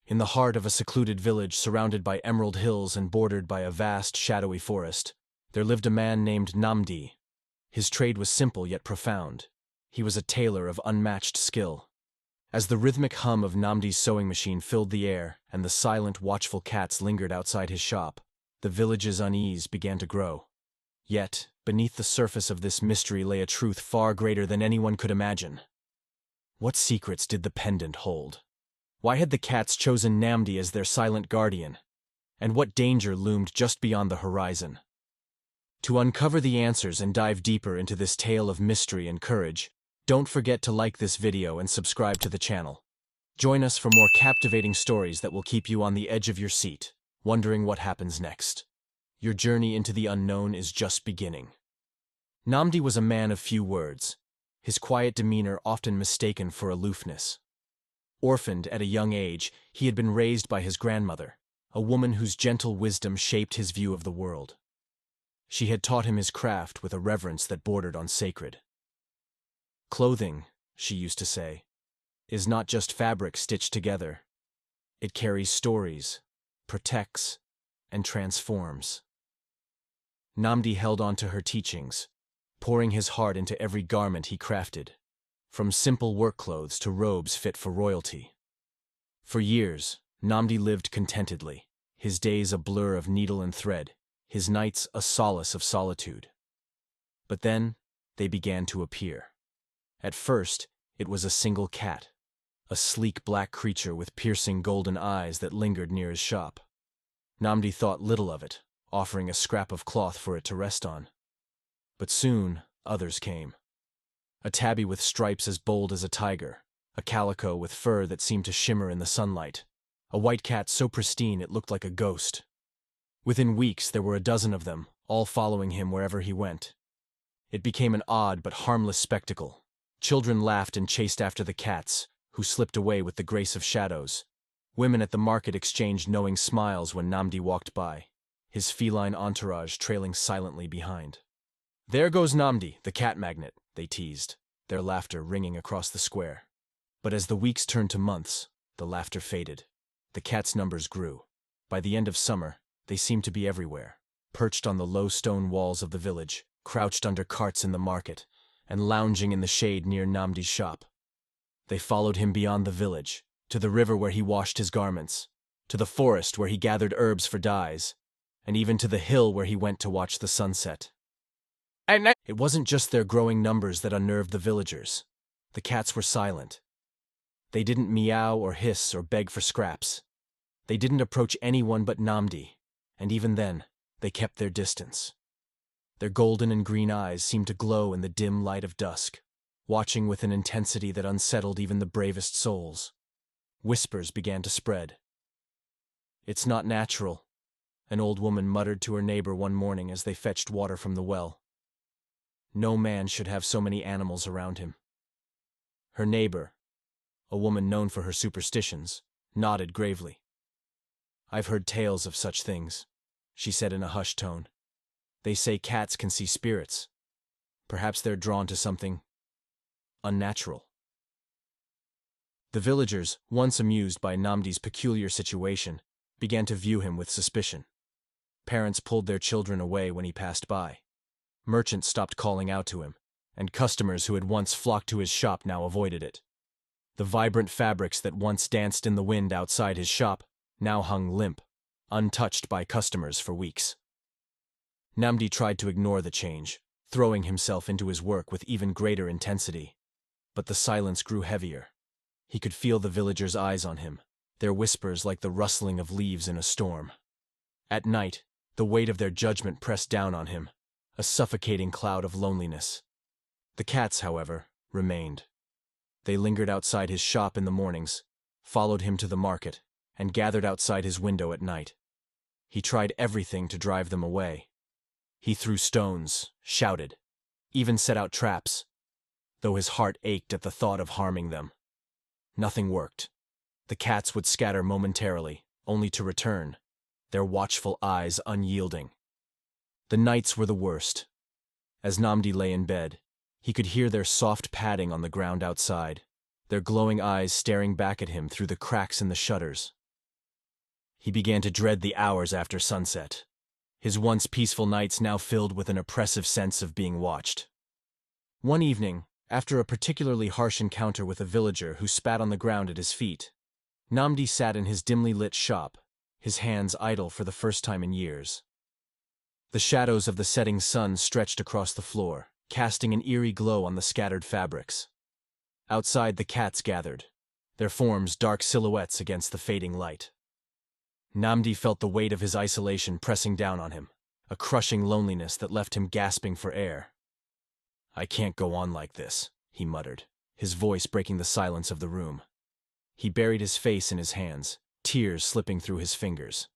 In the heart of a secluded village surrounded by emerald hills and bordered by a vast, shadowy forest, there lived a man named Nnamdi. His trade was simple yet profound. He was a tailor of unmatched skill. As the rhythmic hum of Nnamdi's sewing machine filled the air and the silent, watchful cats lingered outside his shop, the village's unease began to grow. Yet, beneath the surface of this mystery lay a truth far greater than anyone could imagine. What secrets did the pendant hold? Why had the cats chosen Nnamdi as their silent guardian? And what danger loomed just beyond the horizon? To uncover the answers and dive deeper into this tale of mystery and courage, don't forget to like this video and subscribe to the channel. Join us for more captivating stories that will keep you on the edge of your seat, wondering what happens next. Your journey into the unknown is just beginning. Nnamdi was a man of few words, his quiet demeanor often mistaken for aloofness. Orphaned at a young age, he had been raised by his grandmother, a woman whose gentle wisdom shaped his view of the world. She had taught him his craft with a reverence that bordered on sacred. Clothing, she used to say, is not just fabric stitched together. It carries stories, protects, and transforms. Nnamdi held on to her teachings, pouring his heart into every garment he crafted, from simple work clothes to robes fit for royalty. For years, Nnamdi lived contentedly, his days a blur of needle and thread, his nights a solace of solitude. But then, they began to appear. At first, it was a single cat, a sleek black creature with piercing golden eyes that lingered near his shop. Nnamdi thought little of it, offering a scrap of cloth for it to rest on. But soon, others came. A tabby with stripes as bold as a tiger, a calico with fur that seemed to shimmer in the sunlight, a white cat so pristine it looked like a ghost. Within weeks, there were a dozen of them, all following him wherever he went. It became an odd but harmless spectacle. Children laughed and chased after the cats, who slipped away with the grace of shadows. Women at the market exchanged knowing smiles when Nnamdi walked by, his feline entourage trailing silently behind. "There goes Nnamdi, the cat magnet," they teased, their laughter ringing across the square. But as the weeks turned to months, the laughter faded. The cats' numbers grew. By the end of summer, they seemed to be everywhere, perched on the low stone walls of the village, crouched under carts in the market, and lounging in the shade near Nnamdi's shop. They followed him beyond the village, to the river where he washed his garments, to the forest where he gathered herbs for dyes, and even to the hill where he went to watch the sunset. It wasn't just their growing numbers that unnerved the villagers. The cats were silent. They didn't meow or hiss or beg for scraps. They didn't approach anyone but Nnamdi, and even then, they kept their distance. Their golden and green eyes seemed to glow in the dim light of dusk, watching with an intensity that unsettled even the bravest souls. Whispers began to spread. "It's not natural," an old woman muttered to her neighbor one morning as they fetched water from the well. "No man should have so many animals around him." Her neighbor, a woman known for her superstitions, nodded gravely. "I've heard tales of such things," she said in a hushed tone. "They say cats can see spirits. Perhaps they're drawn to something unnatural." The villagers, once amused by Nnamdi's peculiar situation, began to view him with suspicion. Parents pulled their children away when he passed by. Merchants stopped calling out to him, and customers who had once flocked to his shop now avoided it. The vibrant fabrics that once danced in the wind outside his shop now hung limp, untouched by customers for weeks. Nnamdi tried to ignore the change, throwing himself into his work with even greater intensity. But the silence grew heavier. He could feel the villagers' eyes on him, their whispers like the rustling of leaves in a storm. At night, the weight of their judgment pressed down on him, a suffocating cloud of loneliness. The cats, however, remained. They lingered outside his shop in the mornings, followed him to the market, and gathered outside his window at night. He tried everything to drive them away. He threw stones, shouted, even set out traps, though his heart ached at the thought of harming them. Nothing worked. The cats would scatter momentarily, only to return, their watchful eyes unyielding. The nights were the worst. As Nnamdi lay in bed, he could hear their soft padding on the ground outside, their glowing eyes staring back at him through the cracks in the shutters. He began to dread the hours after sunset. His once peaceful nights now filled with an oppressive sense of being watched. One evening, after a particularly harsh encounter with a villager who spat on the ground at his feet, Nnamdi sat in his dimly lit shop, his hands idle for the first time in years. The shadows of the setting sun stretched across the floor, casting an eerie glow on the scattered fabrics. Outside, the cats gathered, their forms dark silhouettes against the fading light. Nnamdi felt the weight of his isolation pressing down on him, a crushing loneliness that left him gasping for air. "I can't go on like this," he muttered, his voice breaking the silence of the room. He buried his face in his hands, tears slipping through his fingers.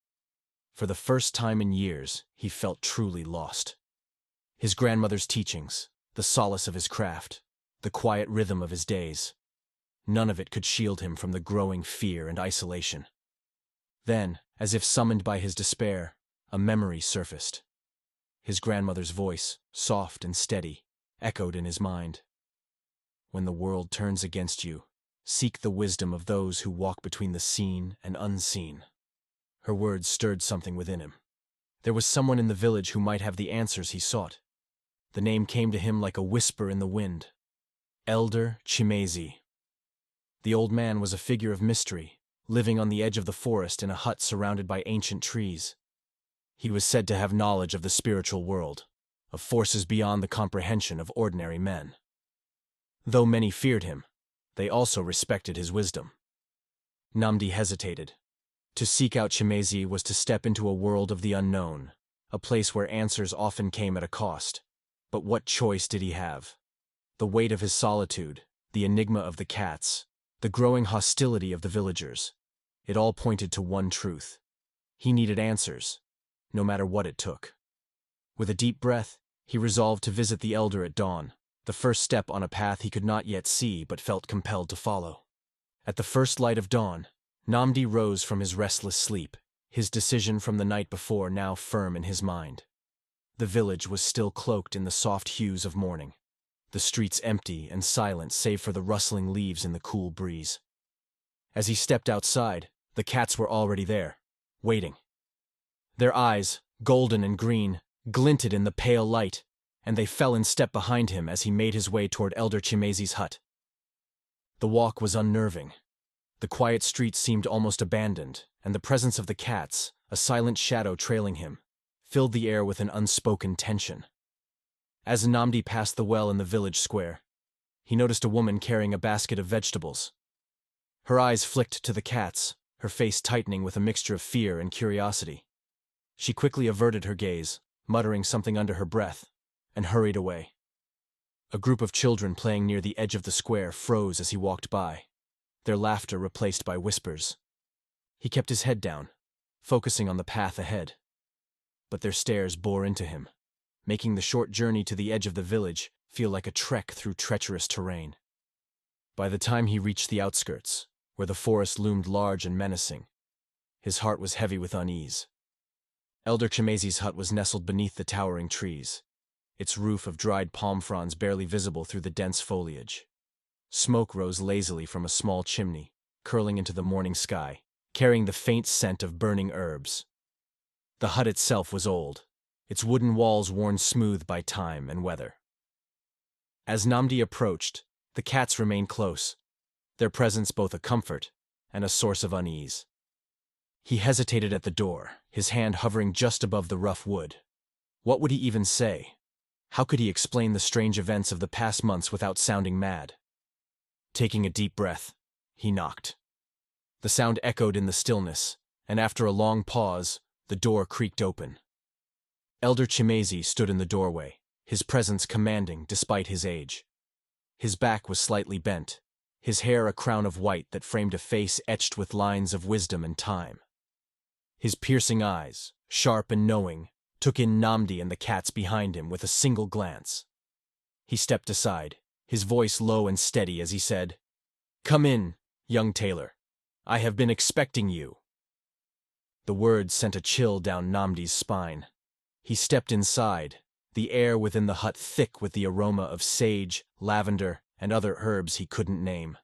For the first time in years, he felt truly lost. His grandmother's teachings, the solace of his craft, the quiet rhythm of his days, none of it could shield him from the growing fear and isolation. Then, as if summoned by his despair, a memory surfaced. His grandmother's voice, soft and steady, echoed in his mind. "When the world turns against you, seek the wisdom of those who walk between the seen and unseen." Her words stirred something within him. There was someone in the village who might have the answers he sought. The name came to him like a whisper in the wind. Elder Chimezi. The old man was a figure of mystery, living on the edge of the forest in a hut surrounded by ancient trees. He was said to have knowledge of the spiritual world, of forces beyond the comprehension of ordinary men. Though many feared him, they also respected his wisdom. Nnamdi hesitated. To seek out Chimezi was to step into a world of the unknown, a place where answers often came at a cost. But what choice did he have? The weight of his solitude, the enigma of the cats, the growing hostility of the villagers, it all pointed to one truth. He needed answers, no matter what it took. With a deep breath, he resolved to visit the elder at dawn, the first step on a path he could not yet see but felt compelled to follow. At the first light of dawn, Nnamdi rose from his restless sleep, his decision from the night before now firm in his mind. The village was still cloaked in the soft hues of morning, the streets empty and silent save for the rustling leaves in the cool breeze. As he stepped outside, the cats were already there, waiting. Their eyes, golden and green, glinted in the pale light, and they fell in step behind him as he made his way toward Elder Chimezi's hut. The walk was unnerving. The quiet street seemed almost abandoned, and the presence of the cats, a silent shadow trailing him, filled the air with an unspoken tension. As Nnamdi passed the well in the village square, he noticed a woman carrying a basket of vegetables. Her eyes flicked to the cats, her face tightening with a mixture of fear and curiosity. She quickly averted her gaze, muttering something under her breath, and hurried away. A group of children playing near the edge of the square froze as he walked by, their laughter replaced by whispers. He kept his head down, focusing on the path ahead. But their stares bore into him, making the short journey to the edge of the village feel like a trek through treacherous terrain. By the time he reached the outskirts, where the forest loomed large and menacing, his heart was heavy with unease. Elder Chimezi's hut was nestled beneath the towering trees, its roof of dried palm fronds barely visible through the dense foliage. Smoke rose lazily from a small chimney, curling into the morning sky, carrying the faint scent of burning herbs. The hut itself was old, its wooden walls worn smooth by time and weather. As Nnamdi approached, the cats remained close, their presence both a comfort and a source of unease. He hesitated at the door, his hand hovering just above the rough wood. What would he even say? How could he explain the strange events of the past months without sounding mad? Taking a deep breath, he knocked. The sound echoed in the stillness, and after a long pause, the door creaked open. Elder Chimezi stood in the doorway, his presence commanding despite his age. His back was slightly bent, his hair a crown of white that framed a face etched with lines of wisdom and time. His piercing eyes, sharp and knowing, took in Nnamdi and the cats behind him with a single glance. He stepped aside, his voice low and steady as he said, "Come in, young tailor. I have been expecting you." The words sent a chill down Nnamdi's spine. He stepped inside, the air within the hut thick with the aroma of sage, lavender, and other herbs he couldn't name.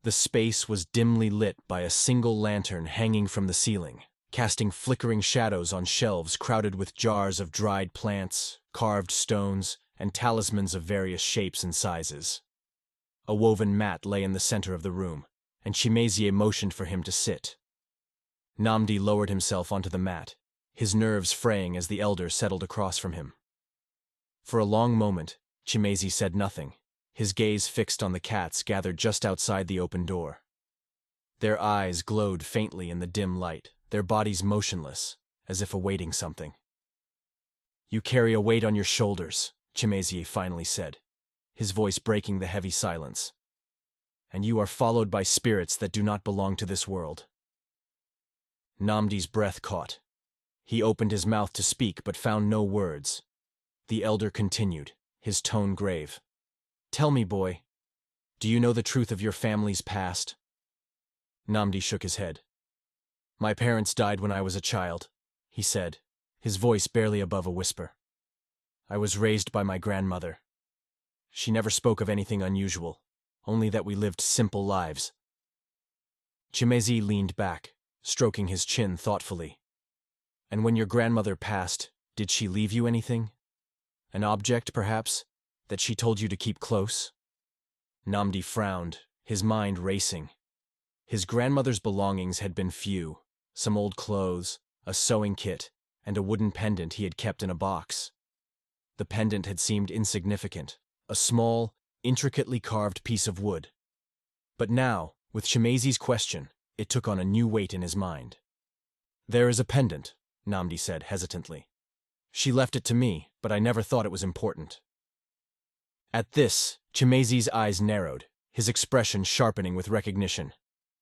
The space was dimly lit by a single lantern hanging from the ceiling, casting flickering shadows on shelves crowded with jars of dried plants, carved stones, and talismans of various shapes and sizes. A woven mat lay in the center of the room, and Chimezie motioned for him to sit. Nnamdi lowered himself onto the mat, his nerves fraying as the elder settled across from him. For a long moment, Chimezie said nothing, his gaze fixed on the cats gathered just outside the open door. Their eyes glowed faintly in the dim light, their bodies motionless, as if awaiting something. "You carry a weight on your shoulders," Chimezie finally said, his voice breaking the heavy silence. "And you are followed by spirits that do not belong to this world." Nnamdi's breath caught. He opened his mouth to speak but found no words. The elder continued, his tone grave. "Tell me, boy, do you know the truth of your family's past?" Nnamdi shook his head. "My parents died when I was a child," he said, his voice barely above a whisper. "I was raised by my grandmother. She never spoke of anything unusual, only that we lived simple lives." Chimezie leaned back, stroking his chin thoughtfully. "And when your grandmother passed, did she leave you anything? An object, perhaps, that she told you to keep close?" Nnamdi frowned, his mind racing. His grandmother's belongings had been few, some old clothes, a sewing kit, and a wooden pendant he had kept in a box. The pendant had seemed insignificant, a small, intricately carved piece of wood. But now, with Chimezie's question, it took on a new weight in his mind. "There is a pendant," Nnamdi said hesitantly. "She left it to me, but I never thought it was important." At this, Chimezie's eyes narrowed, his expression sharpening with recognition.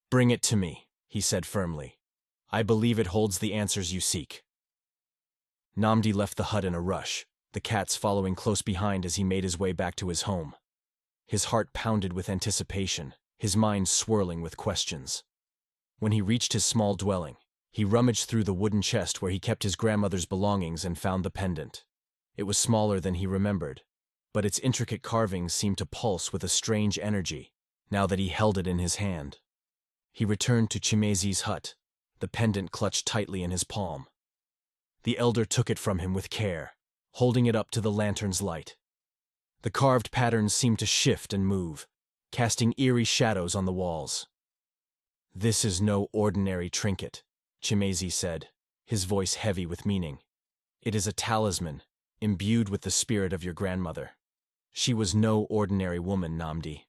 "Bring it to me," he said firmly. "I believe it holds the answers you seek." Nnamdi left the hut in a rush, the cats following close behind as he made his way back to his home. His heart pounded with anticipation, his mind swirling with questions. When he reached his small dwelling, he rummaged through the wooden chest where he kept his grandmother's belongings and found the pendant. It was smaller than he remembered, but its intricate carvings seemed to pulse with a strange energy, now that he held it in his hand. He returned to Chimezie's hut, the pendant clutched tightly in his palm. The elder took it from him with care, holding it up to the lantern's light. The carved patterns seemed to shift and move, casting eerie shadows on the walls. "This is no ordinary trinket," Chimezie said, his voice heavy with meaning. "It is a talisman, imbued with the spirit of your grandmother. She was no ordinary woman, Nnamdi.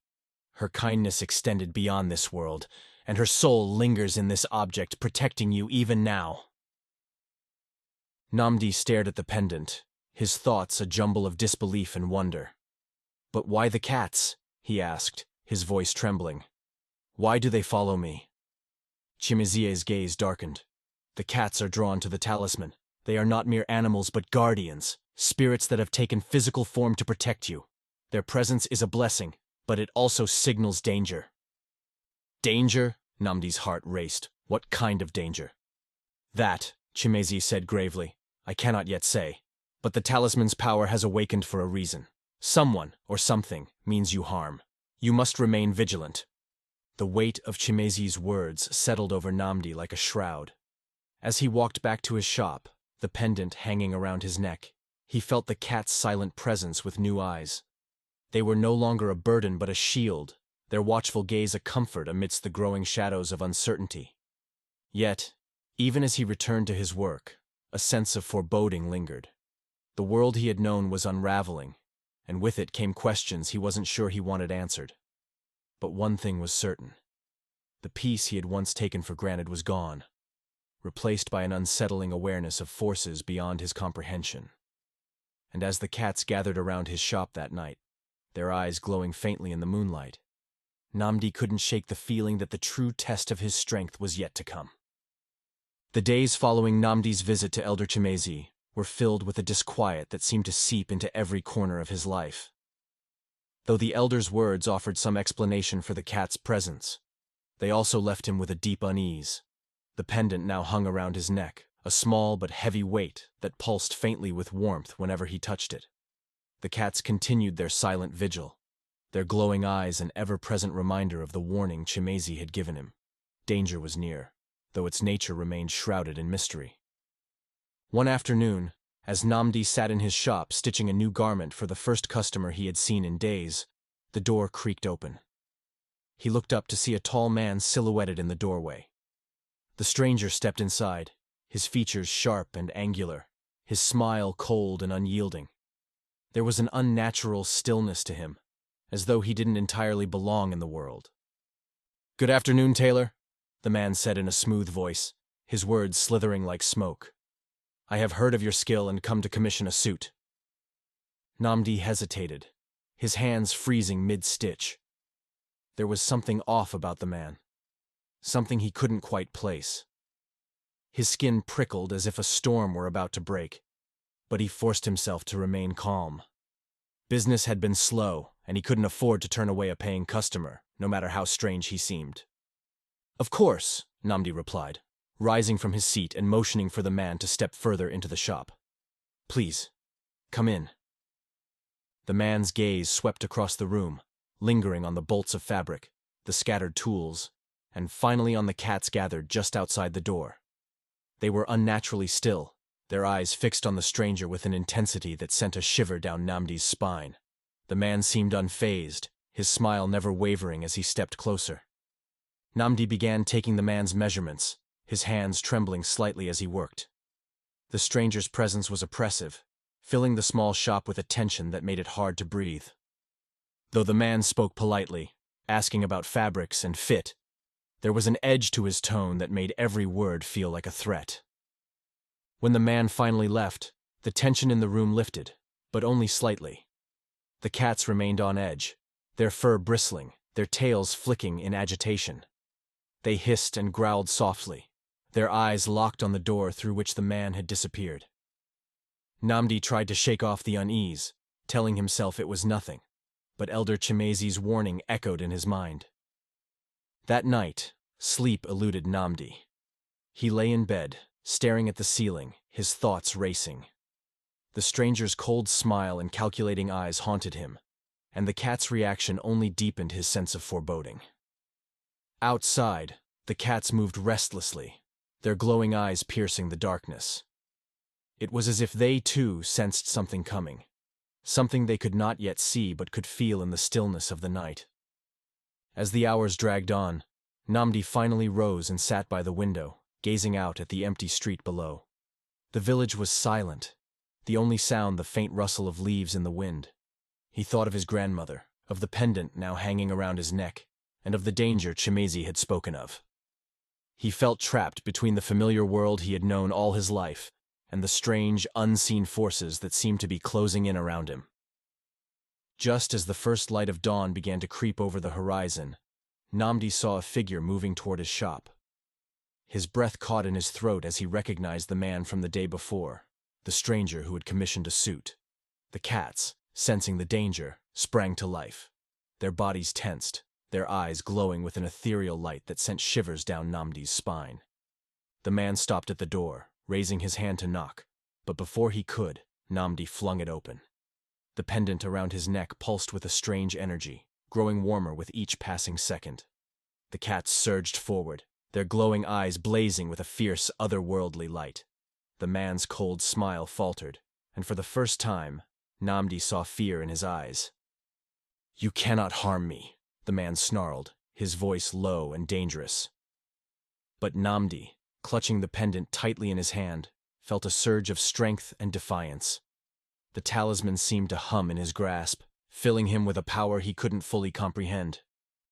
Her kindness extended beyond this world, and her soul lingers in this object, protecting you even now." Nnamdi stared at the pendant, his thoughts a jumble of disbelief and wonder. "But why the cats?" he asked, his voice trembling. "Why do they follow me?" Chimezie's gaze darkened. "The cats are drawn to the talisman. They are not mere animals but guardians, spirits that have taken physical form to protect you. Their presence is a blessing, but it also signals danger." "Danger?" Nnamdi's heart raced. "What kind of danger?" "That," Chimezie said gravely, "I cannot yet say. But the talisman's power has awakened for a reason. Someone, or something, means you harm. You must remain vigilant." The weight of Chimezie's words settled over Nnamdi like a shroud. As he walked back to his shop, the pendant hanging around his neck, he felt the cat's silent presence with new eyes. They were no longer a burden but a shield, their watchful gaze a comfort amidst the growing shadows of uncertainty. Yet, even as he returned to his work, a sense of foreboding lingered. The world he had known was unraveling, and with it came questions he wasn't sure he wanted answered. But one thing was certain. The peace he had once taken for granted was gone, replaced by an unsettling awareness of forces beyond his comprehension. And as the cats gathered around his shop that night, their eyes glowing faintly in the moonlight, Nnamdi couldn't shake the feeling that the true test of his strength was yet to come. The days following Nnamdi's visit to Elder Chimezie were filled with a disquiet that seemed to seep into every corner of his life. Though the elder's words offered some explanation for the cat's presence, they also left him with a deep unease. The pendant now hung around his neck, a small but heavy weight that pulsed faintly with warmth whenever he touched it. The cats continued their silent vigil, their glowing eyes an ever-present reminder of the warning Chimazi had given him. Danger was near, though its nature remained shrouded in mystery. One afternoon, as Nnamdi sat in his shop stitching a new garment for the first customer he had seen in days, the door creaked open. He looked up to see a tall man silhouetted in the doorway. The stranger stepped inside, his features sharp and angular, his smile cold and unyielding. There was an unnatural stillness to him, as though he didn't entirely belong in the world. "Good afternoon, tailor," the man said in a smooth voice, his words slithering like smoke. "I have heard of your skill and come to commission a suit." Nnamdi hesitated, his hands freezing mid-stitch. There was something off about the man, something he couldn't quite place. His skin prickled as if a storm were about to break, but he forced himself to remain calm. Business had been slow, and he couldn't afford to turn away a paying customer, no matter how strange he seemed. "Of course," Nnamdi replied, rising from his seat and motioning for the man to step further into the shop. "Please, come in." The man's gaze swept across the room, lingering on the bolts of fabric, the scattered tools, and finally on the cats gathered just outside the door. They were unnaturally still, their eyes fixed on the stranger with an intensity that sent a shiver down Nnamdi's spine. The man seemed unfazed, his smile never wavering as he stepped closer. Nnamdi began taking the man's measurements, his hands trembling slightly as he worked. The stranger's presence was oppressive, filling the small shop with a tension that made it hard to breathe. Though the man spoke politely, asking about fabrics and fit, there was an edge to his tone that made every word feel like a threat. When the man finally left, the tension in the room lifted, but only slightly. The cats remained on edge, their fur bristling, their tails flicking in agitation. They hissed and growled softly, their eyes locked on the door through which the man had disappeared. Nnamdi tried to shake off the unease, telling himself it was nothing, but Elder Chimazi's warning echoed in his mind. That night, sleep eluded Nnamdi. He lay in bed, staring at the ceiling, his thoughts racing. The stranger's cold smile and calculating eyes haunted him, and the cat's reaction only deepened his sense of foreboding. Outside, the cats moved restlessly, their glowing eyes piercing the darkness. It was as if they, too, sensed something coming, something they could not yet see but could feel in the stillness of the night. As the hours dragged on, Nnamdi finally rose and sat by the window, gazing out at the empty street below. The village was silent, the only sound the faint rustle of leaves in the wind. He thought of his grandmother, of the pendant now hanging around his neck, and of the danger Chimazi had spoken of. He felt trapped between the familiar world he had known all his life and the strange, unseen forces that seemed to be closing in around him. Just as the first light of dawn began to creep over the horizon, Nnamdi saw a figure moving toward his shop. His breath caught in his throat as he recognized the man from the day before, the stranger who had commissioned a suit. The cats, sensing the danger, sprang to life, their bodies tensed, their eyes glowing with an ethereal light that sent shivers down Nnamdi's spine. The man stopped at the door, raising his hand to knock, but before he could, Nnamdi flung it open. The pendant around his neck pulsed with a strange energy, growing warmer with each passing second. The cats surged forward, their glowing eyes blazing with a fierce, otherworldly light. The man's cold smile faltered, and for the first time, Nnamdi saw fear in his eyes. "You cannot harm me," the man snarled, his voice low and dangerous. But Nnamdi, clutching the pendant tightly in his hand, felt a surge of strength and defiance. The talisman seemed to hum in his grasp, filling him with a power he couldn't fully comprehend.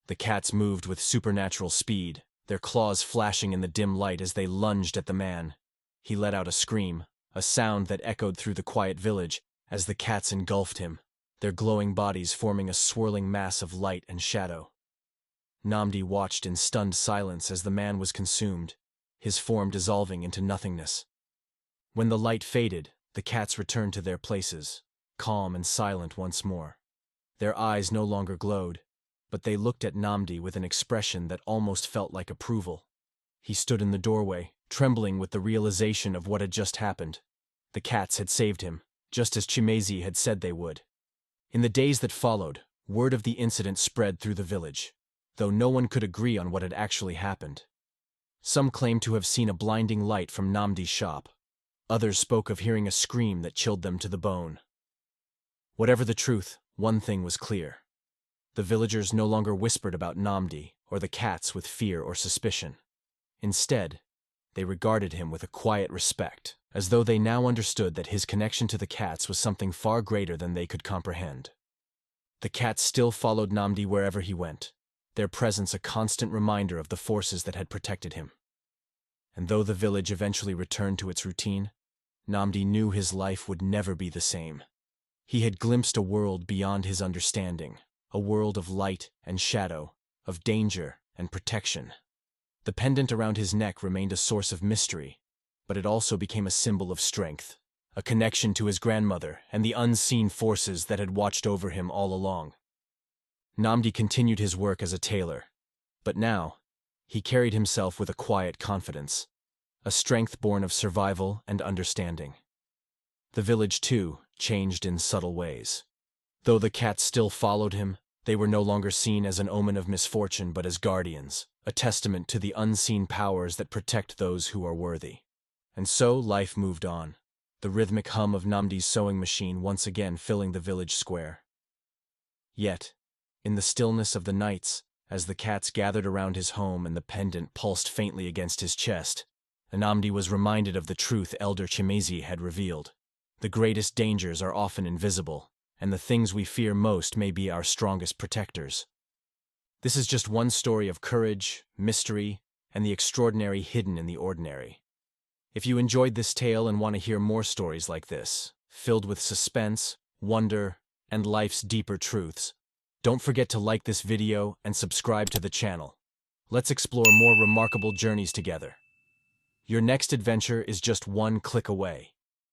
The cats moved with supernatural speed, their claws flashing in the dim light as they lunged at the man. He let out a scream, a sound that echoed through the quiet village as the cats engulfed him, their glowing bodies forming a swirling mass of light and shadow. Nnamdi watched in stunned silence as the man was consumed, his form dissolving into nothingness. When the light faded, the cats returned to their places, calm and silent once more. Their eyes no longer glowed, but they looked at Nnamdi with an expression that almost felt like approval. He stood in the doorway, trembling with the realization of what had just happened. The cats had saved him, just as Chimazi had said they would. In the days that followed, Word of the incident spread through the village, though no one could agree on what had actually happened. Some claimed to have seen a blinding light from Nnamdi's shop. Others spoke of hearing a scream that chilled them to the bone. Whatever the truth, one thing was clear. The villagers no longer whispered about Nnamdi or the cats with fear or suspicion. Instead, they regarded him with a quiet respect, as though they now understood that his connection to the cats was something far greater than they could comprehend. The cats still followed Nnamdi wherever he went, their presence a constant reminder of the forces that had protected him. And though the village eventually returned to its routine, Nnamdi knew his life would never be the same. He had glimpsed a world beyond his understanding, a world of light and shadow, of danger and protection. The pendant around his neck remained a source of mystery, but it also became a symbol of strength, a connection to his grandmother and the unseen forces that had watched over him all along. Nnamdi continued his work as a tailor, but now, he carried himself with a quiet confidence, a strength born of survival and understanding. The village, too, changed in subtle ways. Though the cats still followed him, they were no longer seen as an omen of misfortune but as guardians, a testament to the unseen powers that protect those who are worthy. And so life moved on, the rhythmic hum of Nnamdi's sewing machine once again filling the village square. Yet, in the stillness of the nights, as the cats gathered around his home and the pendant pulsed faintly against his chest, Nnamdi was reminded of the truth Elder Chimezi had revealed. The greatest dangers are often invisible, and the things we fear most may be our strongest protectors. This is just one story of courage, mystery, and the extraordinary hidden in the ordinary. If you enjoyed this tale and want to hear more stories like this, filled with suspense, wonder, and life's deeper truths, don't forget to like this video and subscribe to the channel. Let's explore more remarkable journeys together. Your next adventure is just one click away.